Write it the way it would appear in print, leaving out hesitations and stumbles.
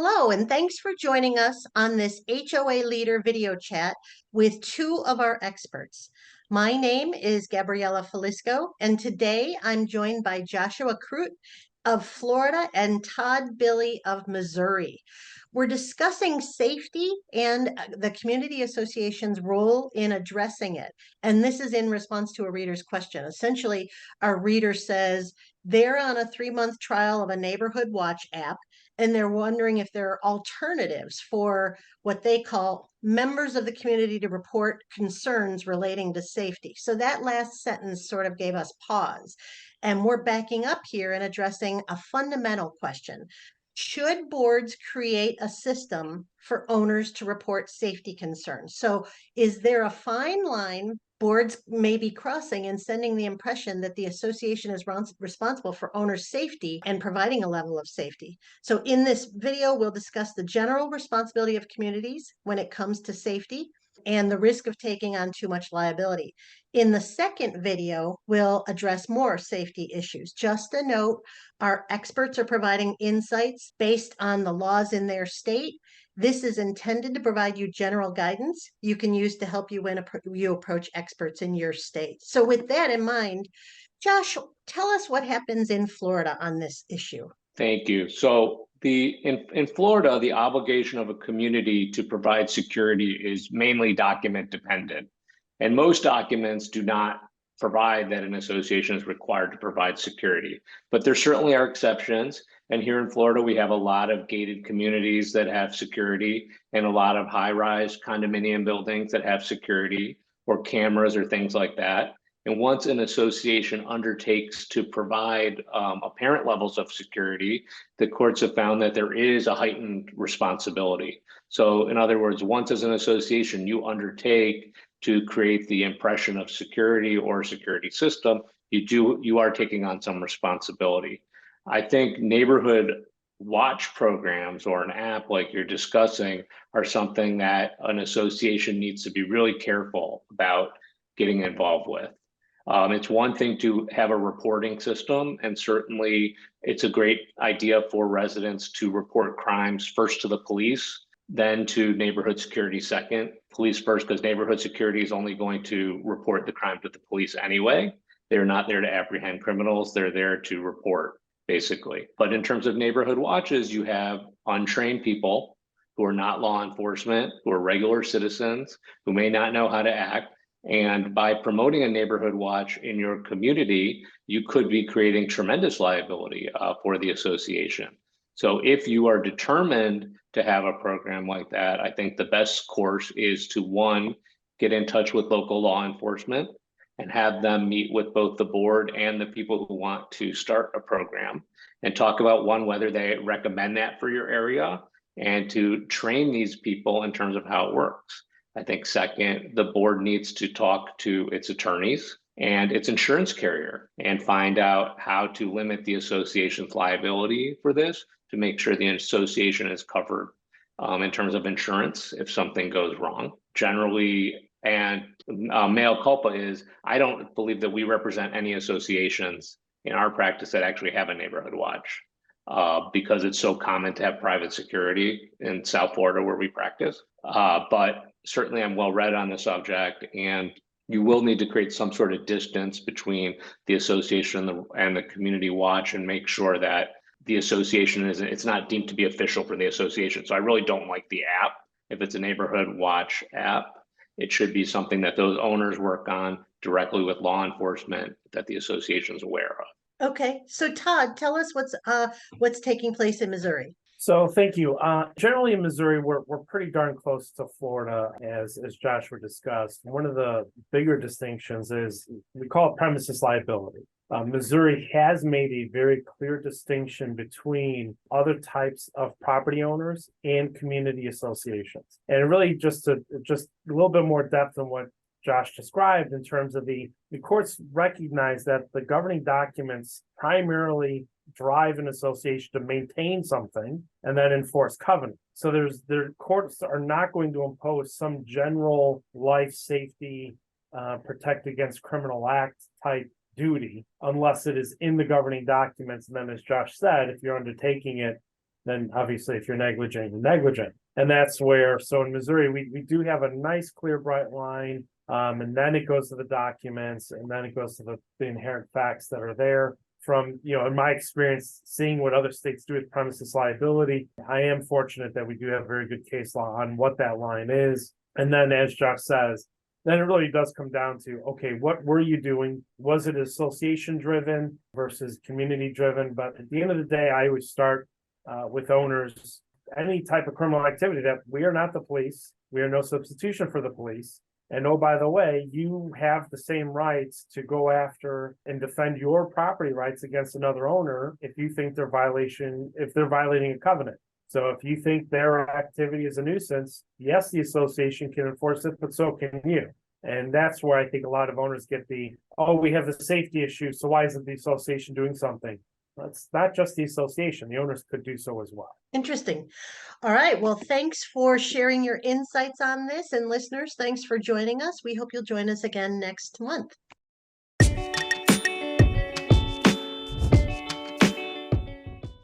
Hello, and thanks for joining us on this HOA Leader video chat with two of our experts. My name is Gabriella Falisco, and today I'm joined by Joshua Crute of Florida and Todd Billy of Missouri. We're discussing safety and the community association's role in addressing it. And this is in response to a reader's question. Essentially, our reader says they're on a 3-month trial of a neighborhood watch app, and they're wondering if there are alternatives for what they call members of the community to report concerns relating to safety. So that last sentence sort of gave us pause. And we're backing up here and addressing a fundamental question. Should boards create a system for owners to report safety concerns? So is there a fine line boards may be crossing and sending the impression that the association is responsible for owners' safety and providing a level of safety? So in this video, we'll discuss the general responsibility of communities when it comes to safety and the risk of taking on too much liability. In the second video, we'll address more safety issues. Just a note, our experts are providing insights based on the laws in their state. This is intended to provide you general guidance you can use to help you when you approach experts in your state. So with that in mind, Josh, tell us what happens in Florida on this issue. Thank you. So in Florida, the obligation of a community to provide security is mainly document dependent. And most documents do not provide that an association is required to provide security. But there certainly are exceptions. And here in Florida, we have a lot of gated communities that have security and a lot of high-rise condominium buildings that have security or cameras or things like that. And once an association undertakes to provide apparent levels of security, the courts have found that there is a heightened responsibility. So in other words, once as an association, you undertake to create the impression of security or security system, you are taking on some responsibility. I think neighborhood watch programs or an app like you're discussing are something that an association needs to be really careful about getting involved with. It's one thing to have a reporting system, and certainly it's a great idea for residents to report crimes first to the police, then to neighborhood security second. Police first, because neighborhood security is only going to report the crime to the police anyway. They're not there to apprehend criminals, they're there to report, basically. But in terms of neighborhood watches, you have untrained people who are not law enforcement, who are regular citizens, who may not know how to act. And by promoting a neighborhood watch in your community, you could be creating tremendous liability for the association. So if you are determined to have a program like that, I think the best course is to, one, get in touch with local law enforcement and have them meet with both the board and the people who want to start a program and talk about, one, whether they recommend that for your area, and to train these people in terms of how it works. I think second, the board needs to talk to its attorneys and its insurance carrier and find out how to limit the association's liability for this to make sure the association is covered in terms of insurance if something goes wrong. Generally, and mea culpa is, I don't believe that we represent any associations in our practice that actually have a neighborhood watch because it's so common to have private security in South Florida where we practice. But certainly I'm well read on the subject, and you will need to create some sort of distance between the association and the community watch and make sure that the association it's not deemed to be official for the association. So I really don't like the app. If it's a neighborhood watch app, it should be something that those owners work on directly with law enforcement that the association is aware of. Okay, so Todd, tell us what's taking place in Missouri. So thank you. Generally in Missouri, we're pretty darn close to Florida, as Joshua discussed. One of the bigger distinctions is we call it premises liability. Missouri has made a very clear distinction between other types of property owners and community associations. And really just a little bit more depth than what Josh described in terms of the courts recognize that the governing documents primarily drive an association to maintain something and then enforce covenant. So their courts are not going to impose some general life safety, protect against criminal act type duty unless it is in the governing documents. And then as Josh said, if you're undertaking it, then obviously if you're negligent, you're negligent. And that's where, so in Missouri, we do have a nice, clear, bright line. And then it goes to the documents, and then it goes to the inherent facts that are there. From, in my experience, seeing what other states do with premises liability, I am fortunate that we do have very good case law on what that line is. And then, as Josh says, then it really does come down to, okay, what were you doing? Was it association driven versus community driven? But at the end of the day, I always start with owners, any type of criminal activity, that we are not the police. We are no substitution for the police. And oh, by the way, you have the same rights to go after and defend your property rights against another owner if you think they're violating a covenant. So if you think their activity is a nuisance, yes, the association can enforce it, but so can you. And that's where I think a lot of owners get we have the safety issue, so why isn't the association doing something? It's not just the association. The owners could do so as well. Interesting. All right. Well, thanks for sharing your insights on this. And listeners, thanks for joining us. We hope you'll join us again next month.